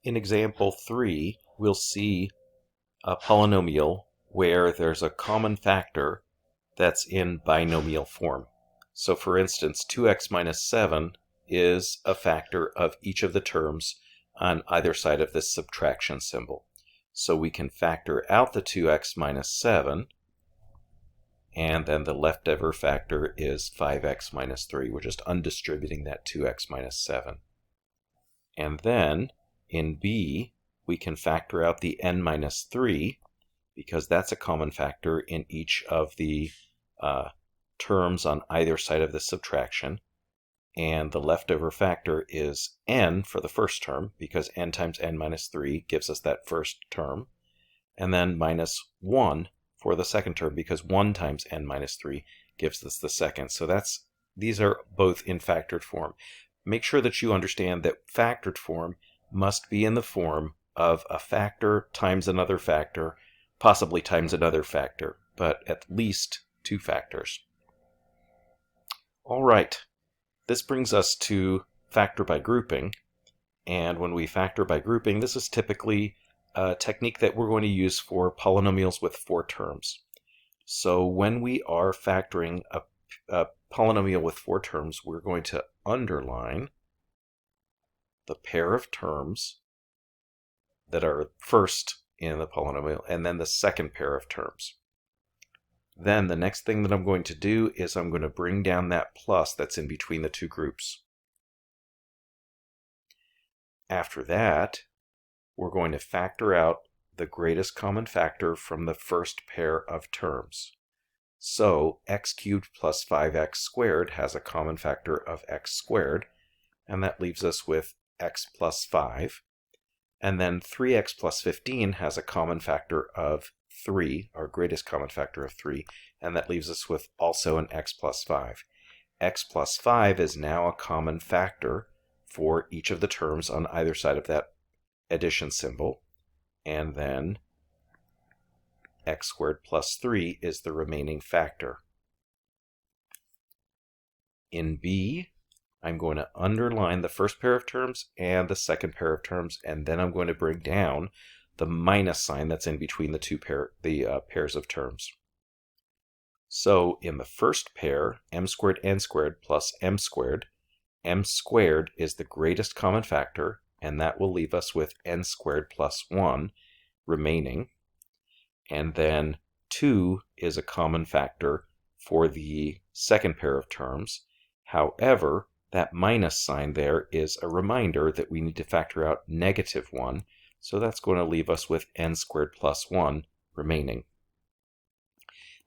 In example 3, we'll see a polynomial where there's a common factor that's in binomial form. So for instance, 2x minus 7 is a factor of each of the terms on either side of this subtraction symbol. So we can factor out the 2x minus 7, and then the leftover factor is 5x minus 3. We're just undistributing that 2x minus 7. And then in B, we can factor out the n minus 3 because that's a common factor in each of the terms on either side of the subtraction. And the leftover factor is n for the first term because n times n minus 3 gives us that first term. And then minus 1 for the second term because 1 times n minus 3 gives us the second. So these are both in factored form. Make sure that you understand that factored form must be in the form of a factor times another factor, possibly times another factor, but at least 2 factors. All right, this brings us to factor by grouping. And when we factor by grouping, this is typically a technique that we're going to use for polynomials with 4 terms. So when we are factoring a polynomial with 4 terms, we're going to underline the pair of terms that are first in the polynomial and then the second pair of terms. Then the next thing that I'm going to do is I'm going to bring down that plus that's in between the 2 groups. After that, we're going to factor out the greatest common factor from the first pair of terms. So x cubed plus 5x squared has a common factor of x squared, and that leaves us with x plus 5. And then 3x plus 15 has a common factor of 3, our greatest common factor of 3, and that leaves us with also an x plus 5. X plus 5 is now a common factor for each of the terms on either side of that addition symbol, and then x squared plus 3 is the remaining factor. In B, I'm going to underline the first pair of terms and the second pair of terms, and then I'm going to bring down the minus sign that's in between the pairs of terms. So in the first pair, m squared n squared plus m squared is the greatest common factor, and that will leave us with n squared plus 1 remaining. And then 2 is a common factor for the second pair of terms. However, that minus sign there is a reminder that we need to factor out negative 1, so that's going to leave us with n squared plus 1 remaining.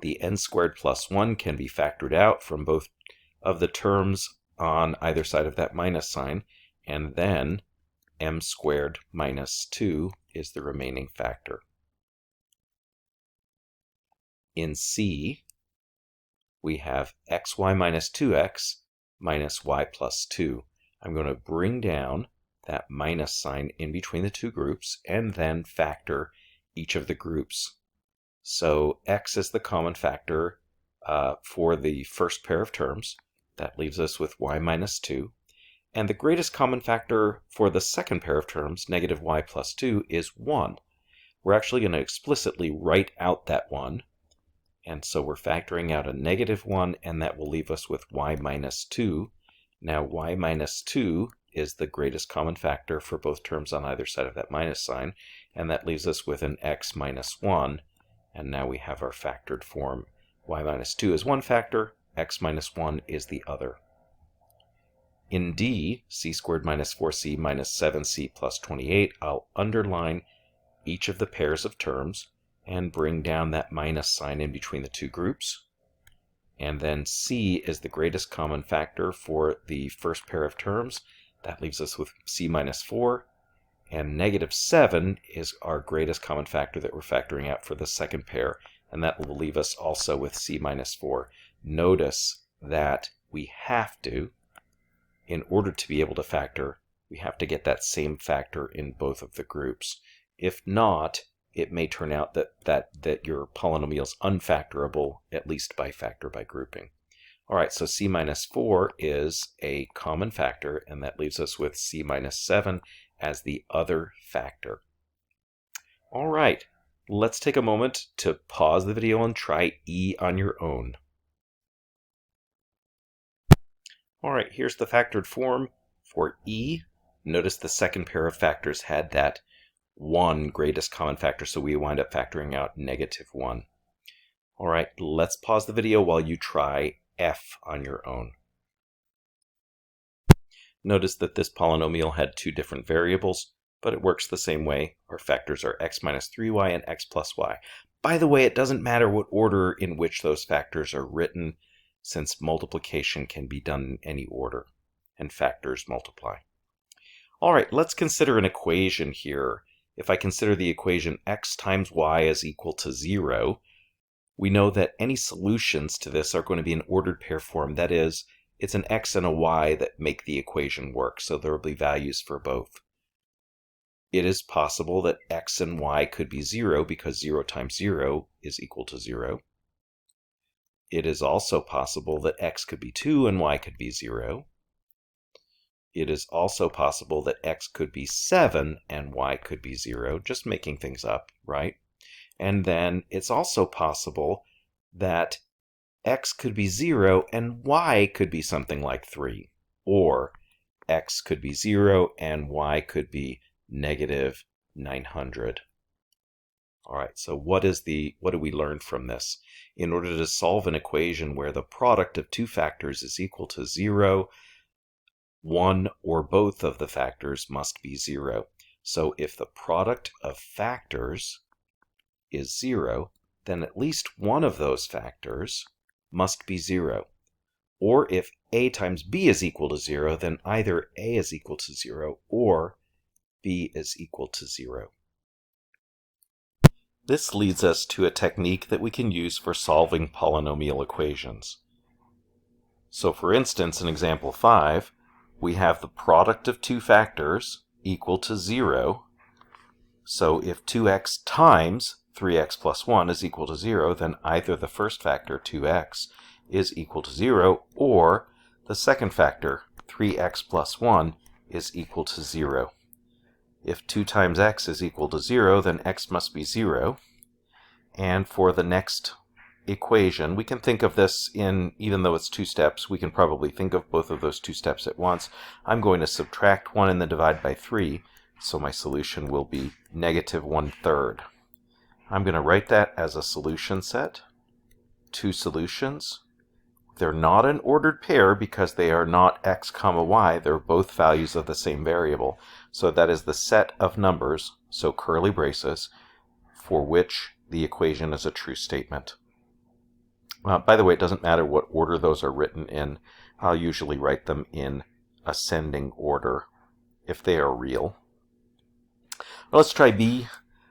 The n squared plus 1 can be factored out from both of the terms on either side of that minus sign, and then m squared minus 2 is the remaining factor. In C, we have xy minus 2x minus y plus 2. I'm going to bring down that minus sign in between the 2 groups and then factor each of the groups. So x is the common factor for the first pair of terms. That leaves us with y minus 2. And the greatest common factor for the second pair of terms, negative y plus 2, is 1. We're actually going to explicitly write out that 1. And so we're factoring out a negative 1, and that will leave us with y minus 2. Now y minus 2 is the greatest common factor for both terms on either side of that minus sign, and that leaves us with an x minus 1. And now we have our factored form. Y minus 2 is one factor, x minus 1 is the other. In D, c squared minus 4c minus 7c plus 28, I'll underline each of the pairs of terms and bring down that minus sign in between the 2 groups. And then c is the greatest common factor for the first pair of terms. That leaves us with c minus 4. And negative 7 is our greatest common factor that we're factoring out for the second pair, and that will leave us also with c minus 4. Notice that we have to, in order to be able to factor, we have to get that same factor in both of the groups. If not, it may turn out that your polynomial is unfactorable, at least by factor by grouping. All right, so c minus 4 is a common factor, and that leaves us with c minus 7, as the other factor. All right, let's take a moment to pause the video and try E on your own. All right, here's the factored form for E. Notice the second pair of factors had that 1 greatest common factor, so we wind up factoring out -1. All right, let's pause the video while you try F on your own. Notice that this polynomial had 2 different variables, but it works the same way. Our factors are x minus 3y and x plus y. By the way, it doesn't matter what order in which those factors are written, since multiplication can be done in any order, and factors multiply. All right, let's consider an equation here. If I consider the equation x times y is equal to 0, we know that any solutions to this are going to be in ordered pair form. That is, it's an x and a y that make the equation work, so there will be values for both. It is possible that x and y could be 0 because 0 times 0 is equal to 0. It is also possible that x could be 2 and y could be 0. It is also possible that x could be 7 and y could be 0, just making things up, right? And then it's also possible that x could be 0 and y could be something like 3. Or x could be 0 and y could be -900. All right, so what do we learn from this? In order to solve an equation where the product of 2 factors is equal to 0, one or both of the factors must be 0. So if the product of factors is 0, then at least one of those factors must be 0. Or if a times b is equal to 0, then either a is equal to 0 or b is equal to 0. This leads us to a technique that we can use for solving polynomial equations. So for instance, in example 5, we have the product of 2 factors equal to 0. So if 2x times 3x plus 1 is equal to 0, then either the first factor, 2x, is equal to 0, or the second factor, 3x plus 1, is equal to 0. If 2 times x is equal to 0, then x must be 0. And for the next equation, we can think of this even though it's 2 steps, we can probably think of both of those 2 steps at once. I'm going to subtract 1 and then divide by 3, so my solution will be -1/3. I'm going to write that as a solution set. 2 solutions. They're not an ordered pair because they are not x comma y. They're both values of the same variable. So that is the set of numbers, so curly braces, for which the equation is a true statement. By the way, it doesn't matter what order those are written in. I'll usually write them in ascending order if they are real. Well, let's try B.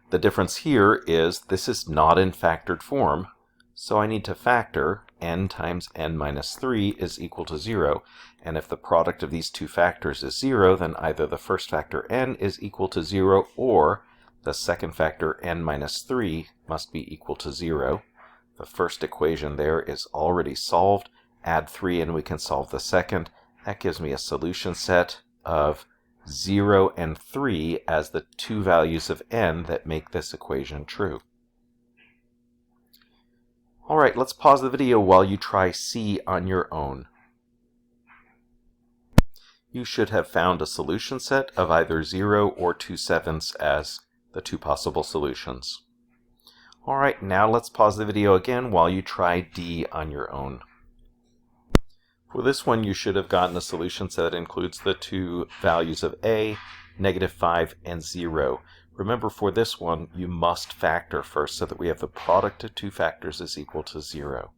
The difference here is this is not in factored form, so I need to factor n times n minus 3 is equal to 0. And if the product of these 2 factors is 0, then either the first factor n is equal to 0 or the second factor n minus 3 must be equal to 0. The first equation there is already solved. Add 3 and we can solve the second. That gives me a solution set of 0 and 3 as the 2 values of n that make this equation true. All right, let's pause the video while you try C on your own. You should have found a solution set of either 0 or 2/7 as the 2 possible solutions. All right, now let's pause the video again while you try D on your own. For this one, you should have gotten a solution set that includes the 2 values of a, -5, and 0. Remember, for this one, you must factor first so that we have the product of 2 factors is equal to 0.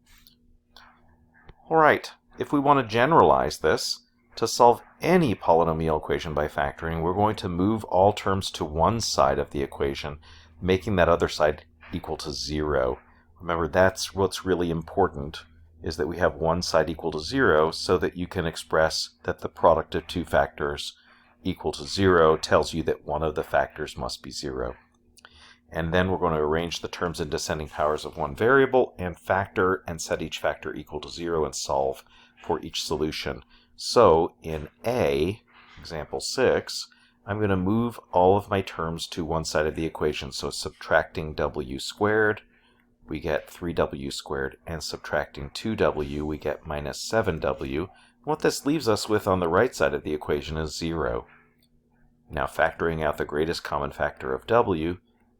All right, if we want to generalize this, to solve any polynomial equation by factoring, we're going to move all terms to one side of the equation, making that other side equal to 0. Remember, that's what's really important, is that we have one side equal to 0 so that you can express that the product of 2 factors equal to 0 tells you that one of the factors must be 0. And then we're going to arrange the terms in descending powers of one variable and factor and set each factor equal to 0 and solve for each solution. So in A, example 6, I'm going to move all of my terms to one side of the equation. So subtracting w squared, we get 3w squared, and subtracting 2w, we get minus 7w. What this leaves us with on the right side of the equation is 0. Now factoring out the greatest common factor of w,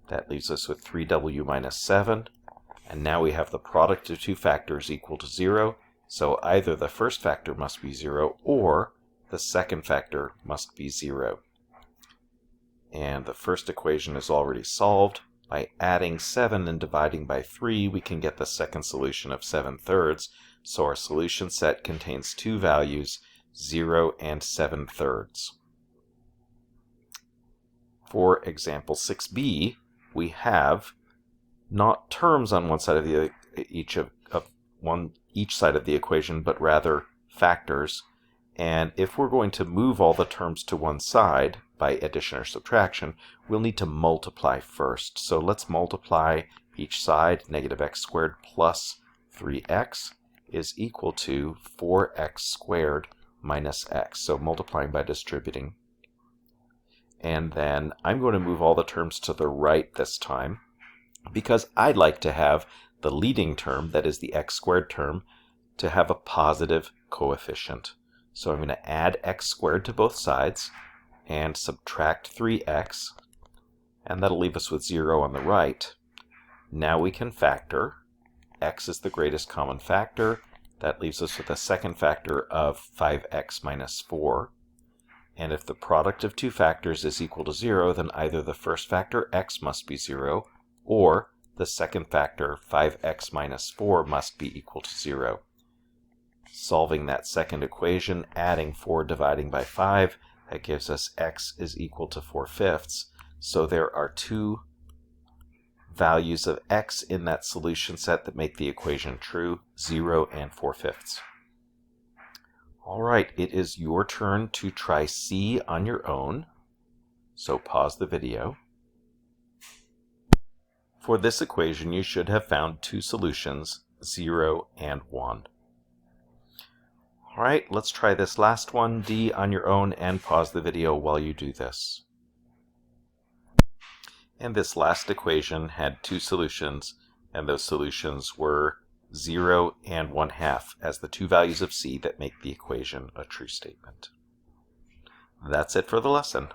that leaves us with 3w minus 7. And now we have the product of two factors equal to 0. So either the first factor must be 0 or the second factor must be 0. And the first equation is already solved. By adding 7 and dividing by 3, we can get the second solution of 7/3. So our solution set contains two values, 0 and 7/3. For example 6b, we have not terms on one side of each side of the equation, but rather factors. And if we're going to move all the terms to one side by addition or subtraction, we'll need to multiply first. So let's multiply each side. Negative x squared plus 3x is equal to 4x squared minus x. So multiplying by distributing. And then I'm going to move all the terms to the right this time, because I'd like to have the leading term, that is the x squared term, to have a positive coefficient. So I'm going to add x squared to both sides and subtract 3x, and that'll leave us with 0 on the right. Now we can factor. X is the greatest common factor. That leaves us with a second factor of 5x minus 4. And if the product of two factors is equal to 0, then either the first factor, x, must be 0, or the second factor, 5x minus 4, must be equal to 0. Solving that second equation, adding 4 dividing by 5, that gives us x is equal to 4/5. So there are two values of x in that solution set that make the equation true, 0 and 4/5. All right, it is your turn to try C on your own. So pause the video. For this equation, you should have found two solutions, 0 and 1. All right, let's try this last one, D, on your own, and pause the video while you do this. And this last equation had two solutions, and those solutions were 0 and 1/2 as the two values of C that make the equation a true statement. That's it for the lesson.